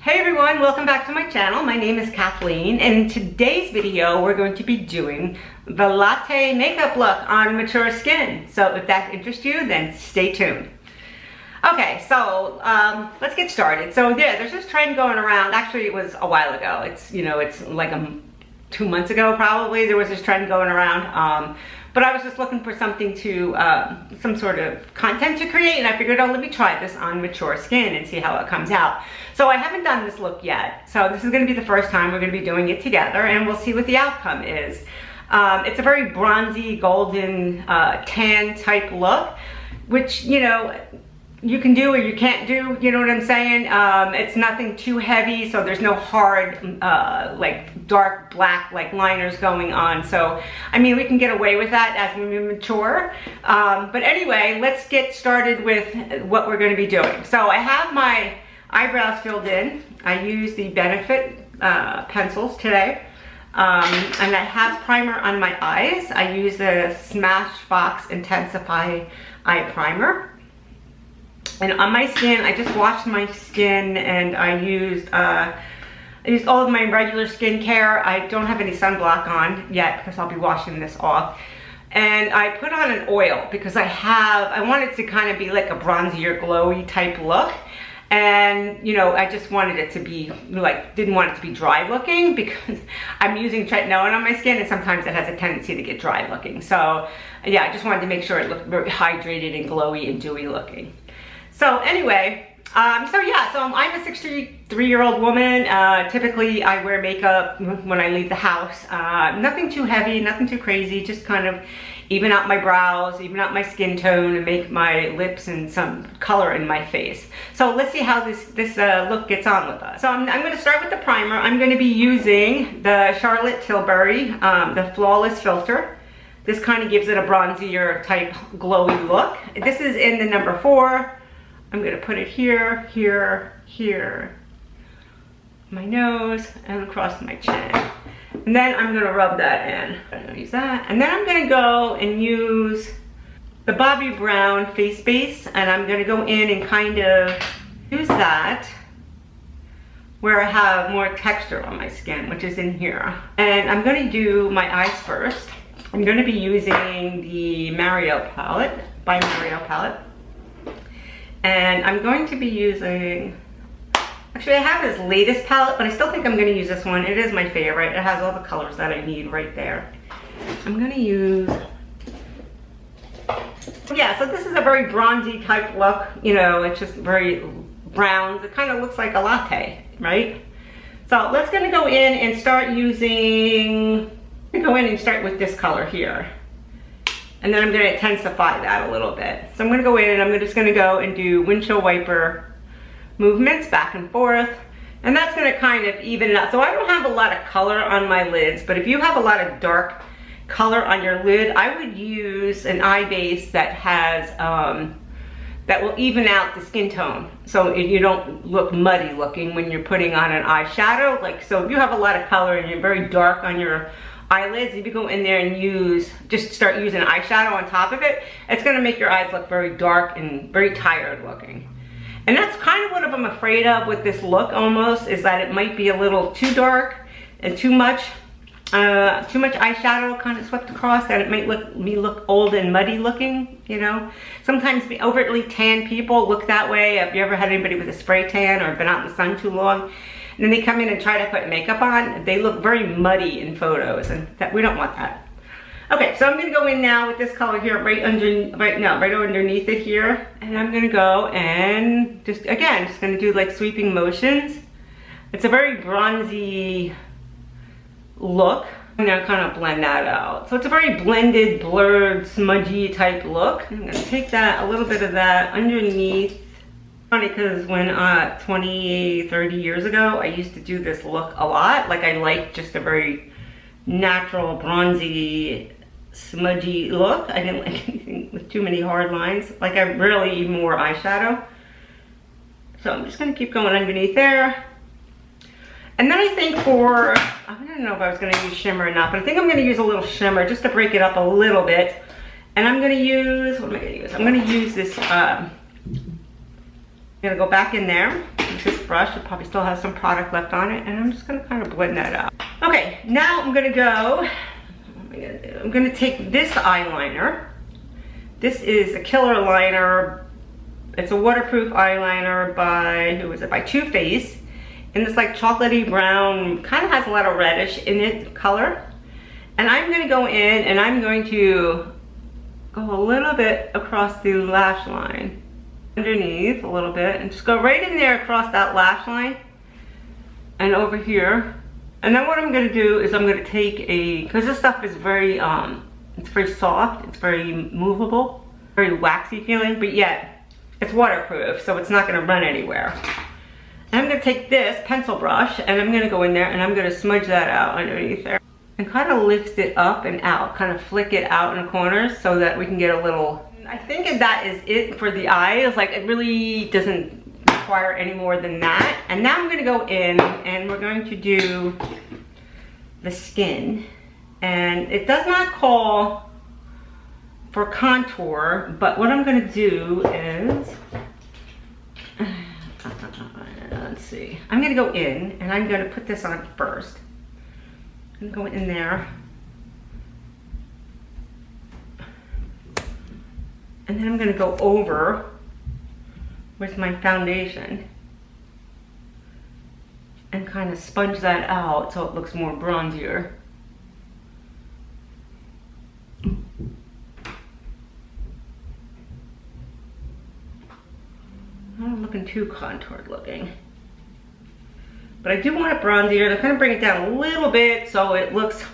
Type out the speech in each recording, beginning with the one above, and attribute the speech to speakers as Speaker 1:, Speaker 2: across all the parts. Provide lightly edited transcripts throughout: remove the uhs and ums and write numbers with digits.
Speaker 1: Hey everyone, welcome back to my channel. My name is Kathleen, and in today's video we're going to be doing the latte makeup look on mature skin. So if that interests you, then stay tuned. Okay, so let's get started. So yeah, there's this trend going around. Actually, it was a while ago. It's like 2 months ago probably. There was this trend going around. But I was just looking for something to, some sort of content to create, and I figured, oh, let me try this on mature skin and see how it comes out. So I haven't done this look yet. So this is gonna be the first time we're gonna be doing it together, and we'll see what the outcome is. It's a very bronzy, golden, tan type look, which, you can do or you can't do, you know what I'm saying? It's nothing too heavy, so there's no hard, like dark black like liners going on. So, I mean, we can get away with that as we mature. But anyway, let's get started with what we're gonna be doing. So I have my eyebrows filled in. I use the Benefit pencils today. And I have primer on my eyes. I use the Smashbox Intensify Eye Primer. And on my skin, I just washed my skin, and I used all of my regular skincare. I don't have any sunblock on yet because I'll be washing this off. And I put on an oil because I want it to kind of be like a bronzier, glowy type look. And I just wanted it to be didn't want it to be dry looking because I'm using tretinoin on my skin, and sometimes it has a tendency to get dry looking. So yeah, I just wanted to make sure it looked very hydrated and glowy and dewy looking. So anyway, so I'm a 63-year-old woman. Typically I wear makeup when I leave the house. Nothing too heavy, nothing too crazy, just kind of even out my brows, even out my skin tone, and make my lips and some color in my face. So let's see how this look gets on with us. So I'm gonna start with the primer. I'm gonna be using the Charlotte Tilbury, the Flawless Filter. This kind of gives it a bronzier type glowy look. This is in the number 4. I'm gonna put it here, here, here, my nose, and across my chin. And then I'm gonna rub that in. I'm gonna use that. And then I'm gonna go and use the Bobbi Brown face base, and I'm gonna go in and kind of use that where I have more texture on my skin, which is in here. And I'm gonna do my eyes first. I'm gonna be using the Mario palette, by Mario palette. And I'm going to be using, actually I have his latest palette, but I still think I'm going to use this one. It is my favorite. It has all the colors that I need right there. I'm going to use, yeah, so this is a very bronzy type look. It's just very brown. It kind of looks like a latte, right? So let's gonna go in and start using, start with this color here. And then I'm going to intensify that a little bit. So I'm going to go in and I'm just going to go and do windshield wiper movements back and forth. And that's going to kind of even it out. So I don't have a lot of color on my lids, but if you have a lot of dark color on your lid, I would use an eye base that has, that will even out the skin tone. So you don't look muddy looking when you're putting on an eyeshadow. So if you have a lot of color and you're very dark on your eyelids, if you go in there and just start using eyeshadow on top of it, it's gonna make your eyes look very dark and very tired looking. And that's kind of what I'm afraid of with this look almost, is that it might be a little too dark and too much eyeshadow kind of swept across, that it might look old and muddy looking, Sometimes overtly tan people look that way. Have you ever had anybody with a spray tan or been out in the sun too long? And then they come in and try to put makeup on. They look very muddy in photos, and we don't want that. Okay, so I'm gonna go in now with this color here, right underneath it here. And I'm gonna go and just gonna do like sweeping motions. It's a very bronzy look. I'm gonna kind of blend that out. So it's a very blended, blurred, smudgy type look. I'm gonna take that, a little bit of that underneath. Funny, because when 20, 30 years ago, I used to do this look a lot. I liked just a very natural, bronzy, smudgy look. I didn't like anything with too many hard lines. I rarely even wore eyeshadow. So I'm just gonna keep going underneath there. And then I think I don't know if I was gonna use shimmer or not, but I think I'm gonna use a little shimmer just to break it up a little bit. And I'm gonna use, what am I gonna use? I'm gonna use this, I'm gonna go back in there with this brush. It probably still has some product left on it, and I'm just gonna kind of blend that out. Okay, now I'm gonna go, what am I gonna do? I'm gonna take this eyeliner. This is a Killer liner. It's a waterproof eyeliner by, who is it? By Too Faced. And it's like chocolatey brown, kind of has a lot of reddish in it color. And I'm gonna go in and I'm going to go a little bit across the lash line. Underneath a little bit, and just go right in there across that lash line and over here. And then what I'm gonna do is I'm gonna take a, because this stuff is very, it's very soft, it's very movable, very waxy feeling, but yet it's waterproof, so it's not gonna run anywhere. And I'm gonna take this pencil brush and I'm gonna go in there and I'm gonna smudge that out underneath there. And kind of lift it up and out, kind of flick it out in the corners so that we can get a little, I think that is it for the eyes. Like, it really doesn't require any more than that. And now I'm gonna go in and we're going to do the skin. And it does not call for contour, but what I'm gonna do is, let's see. I'm gonna go in and I'm gonna put this on first. I'm going in there. And then I'm gonna go over with my foundation and kind of sponge that out so it looks more bronzier. Not looking too contoured looking. But I do want it bronzier. I'm gonna bring it down a little bit so it looks,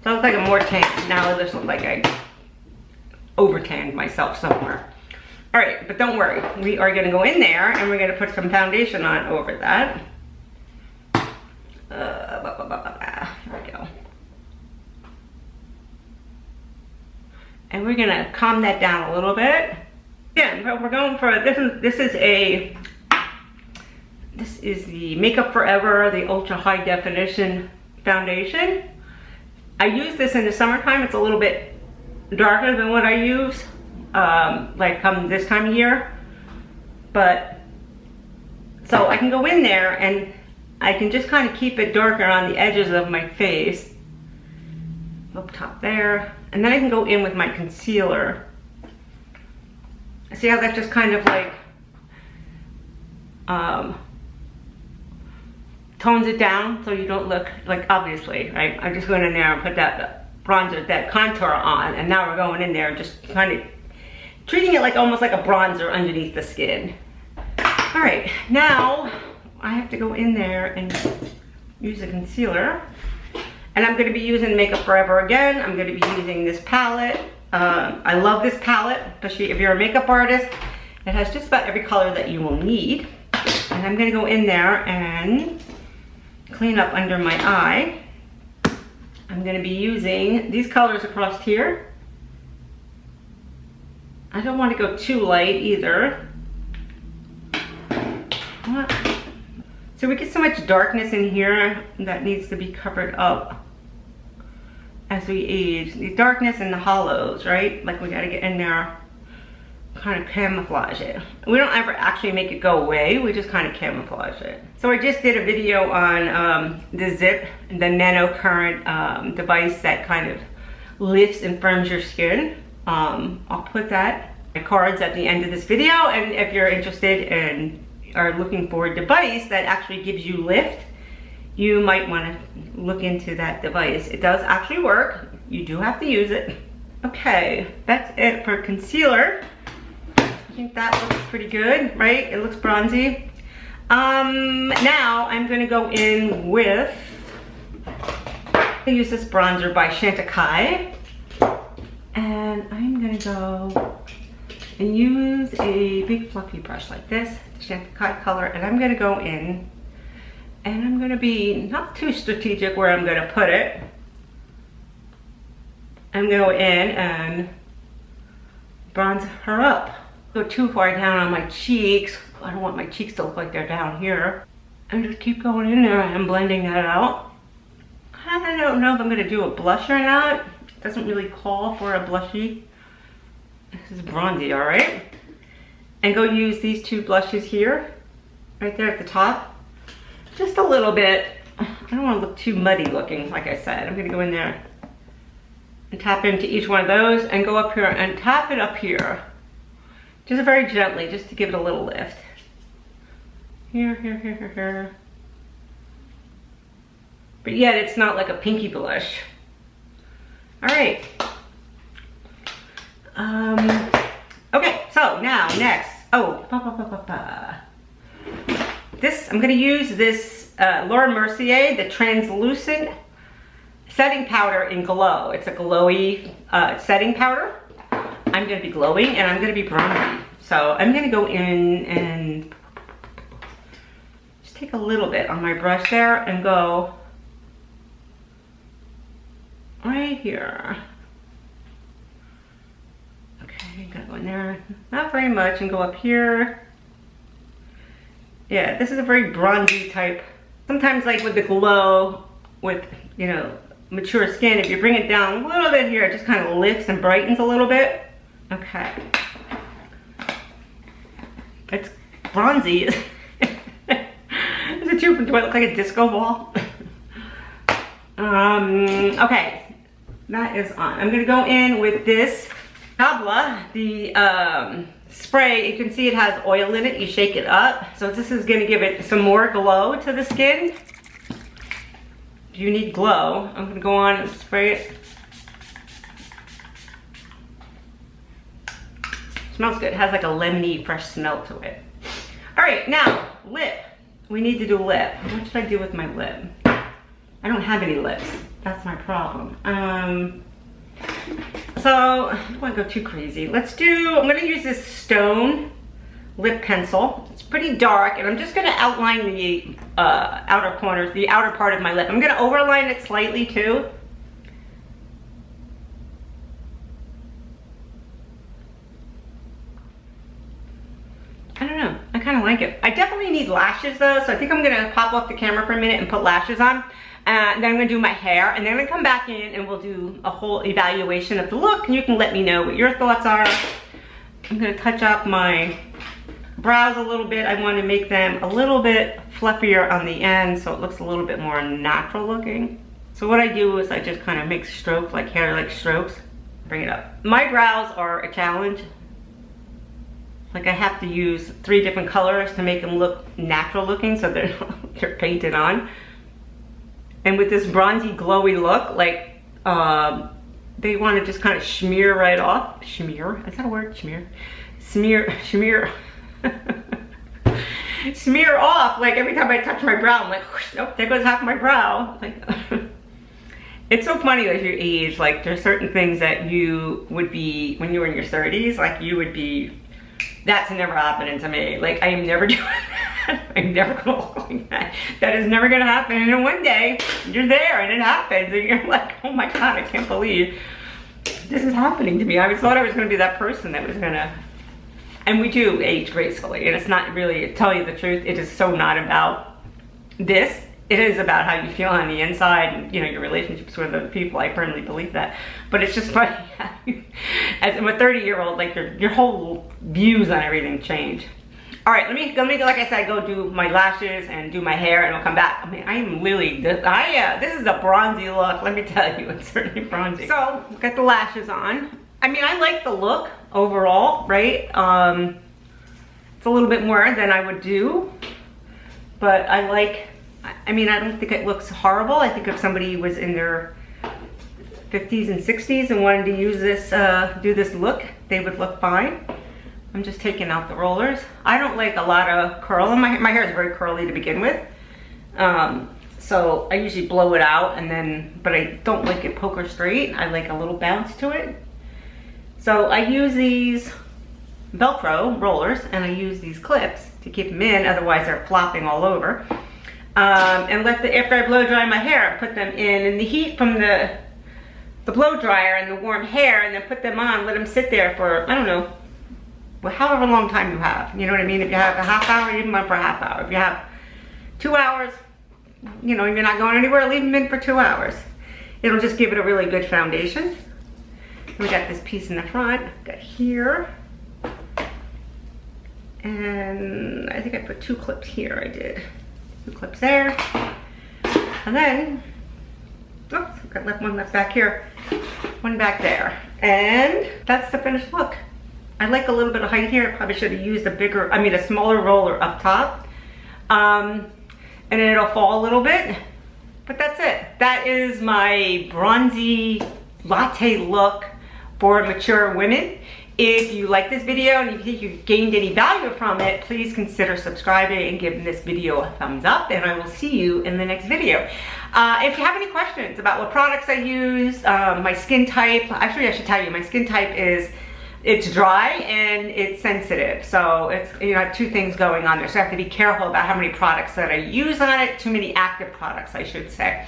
Speaker 1: like I'm more tan. Now it just looks like I over tanned myself somewhere. All right, but don't worry. We are gonna go in there and we're gonna put some foundation on over that. There we go. And we're gonna calm that down a little bit. Again, we're going for, this is the Makeup Forever, the Ultra High Definition Foundation. I use this in the summertime. It's a little bit darker than what I use, like come this time of year. But, so I can go in there and I can just kind of keep it darker on the edges of my face. Up top there. And then I can go in with my concealer. See how that just kind of like, tones it down so you don't look like, obviously, right? I'm just going in there and put that bronzer, that contour on, and now we're going in there and just kind of treating it like almost like a bronzer underneath the skin. All right, now I have to go in there and use a concealer, and I'm going to be using Makeup Forever again. I'm going to be using this palette. I love this palette, especially if you're a makeup artist. It has just about every color that you will need. And I'm going to go in there and clean up under my eye. I'm going to be using these colors across here. I don't want to go too light either. So we get so much darkness in here that needs to be covered up as we age. The darkness and the hollows, right? Like, we got to get in there, kind of camouflage it. We don't ever actually make it go away, we just kind of camouflage it. So I just did a video on the Zip, the nano current device that kind of lifts and firms your skin. I'll put that in cards at the end of this video, and if you're interested and are looking for a device that actually gives you lift, you might want to look into that device. It does actually work. You do have to use it. Okay, that's it for concealer. I think that looks pretty good, right? It looks bronzy. Now I'm gonna go in with, I use this bronzer by Chantecaille, and I'm gonna go and use a big fluffy brush like this, the Chantecaille color, and I'm gonna go in and I'm gonna be not too strategic where I'm gonna put it. I'm gonna go in and bronze her up. Go too far down on my cheeks. I don't want my cheeks to look like they're down here. And just keep going in there and I'm blending that out. I don't know if I'm gonna do a blush or not. It doesn't really call for a blushy. This is bronzy, all right? And go use these two blushes here. right there at the top. Just a little bit. I don't want to look too muddy looking, like I said. I'm gonna go in there and tap into each one of those and go up here and tap it up here. Just very gently, just to give it a little lift. Here, here, here, here, here. But yet it's not like a pinky blush. All right. Okay, so now next. Oh, this, I'm gonna use this Laura Mercier, the translucent setting powder in Glow. It's a glowy setting powder. I'm gonna be glowing and I'm gonna be bronzy. So I'm gonna go in and just take a little bit on my brush there and go right here. Okay, I'm gonna go in there, not very much, and go up here. Yeah, this is a very bronzy type. Sometimes like with the Glow, with, you know, mature skin, if you bring it down a little bit here, it just kind of lifts and brightens a little bit. Okay. It's bronzy. Is it too, do I look like a disco ball? Okay, that is on. I'm gonna go in with this Tabla, the spray. You can see it has oil in it. You shake it up. So this is gonna give it some more glow to the skin. If you need glow, I'm gonna go on and spray it. Smells good. It has like a lemony, fresh smell to it. All right, now lip. We need to do lip. What should I do with my lip? I don't have any lips. That's my problem. So I don't want to go too crazy. Let's do. I'm gonna use this Stone lip pencil. It's pretty dark, and I'm just gonna outline the outer corners, the outer part of my lip. I'm gonna overline it slightly too. I don't know, I kind of like it. I definitely need lashes though, so I think I'm gonna pop off the camera for a minute and put lashes on. Then I'm gonna do my hair, and then I'm gonna come back in and we'll do a whole evaluation of the look, and you can let me know what your thoughts are. I'm gonna touch up my brows a little bit. I wanna make them a little bit fluffier on the end so it looks a little bit more natural looking. So what I do is I just kind of make strokes, like hair-like strokes, bring it up. My brows are a challenge. Like I have to use 3 different colors to make them look natural looking, so they're painted on. And with this bronzy glowy look, like they want to just kind of smear right off. Smear, is that a word? Smear? Smear. Smear off, like every time I touch my brow, I'm like, whoosh, nope, there goes half my brow. Like, it's so funny as you age, like there's certain things that you would be, when you were in your 30s, like you would be, that's never happening to me. Like I am never doing that. I'm never gonna look like that. That is never gonna happen. And then one day you're there and it happens and you're like, oh my God, I can't believe this is happening to me. I always thought I was gonna be that person that was gonna, and we do age gracefully. And it's not really, to tell you the truth, it is so not about this. It is about how you feel on the inside and, you know, your relationships with other people. I firmly believe that. But it's just funny how you, as a 30-year-old, like your whole views on everything change. All right, let me, like I said, go do my lashes and do my hair, and I'll come back. I mean, I am really, this is a bronzy look. Let me tell you, it's certainly bronzy. So, got the lashes on. I mean, I like the look overall, right? It's a little bit more than I would do, but I like, I mean, I don't think it looks horrible. I think if somebody was in their 50s and 60s and wanted to use this, do this look, they would look fine. I'm just taking out the rollers. I don't like a lot of curl in my hair is very curly to begin with. So I usually blow it out and then, but I don't like it poker straight. I like a little bounce to it. So I use these Velcro rollers and I use these clips to keep them in, otherwise they're flopping all over. And after I blow dry my hair, I put them in the heat from the blow dryer and the warm hair, and then put them on, let them sit there for, I don't know, well, however long time you have. You know what I mean? If you have a half hour, leave them on for a half hour. If you have 2 hours, you know, you're not going anywhere, leave them in for 2 hours. It'll just give it a really good foundation. We got this piece in the front, got here. And I think I put 2 clips here. I did 2 clips there. And then, oops, got one left back here, one back there. And that's the finished look. I like a little bit of height here. I probably should have used a smaller roller up top. And then it'll fall a little bit, but that's it. That is my bronzy latte look for mature women. If you like this video and you think you gained any value from it, please consider subscribing and giving this video a thumbs up, and I will see you in the next video. If you have any questions about what products I use, my skin type, actually I should tell you, my skin type is, it's dry and it's sensitive. So it's, you know, I have 2 things going on there. So I have to be careful about how many products that I use on it. Too many active products, I should say.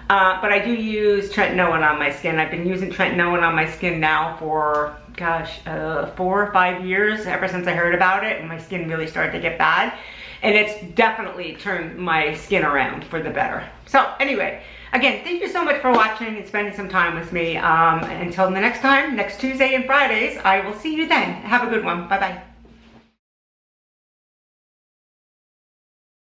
Speaker 1: But I do use tretinoin on my skin. I've been using tretinoin on my skin now for, gosh, 4 or 5 years, ever since I heard about it, and my skin really started to get bad. And it's definitely turned my skin around for the better. So anyway, again, thank you so much for watching and spending some time with me. Until the next time, next Tuesday and Fridays, I will see you then. Have a good one. Bye-bye.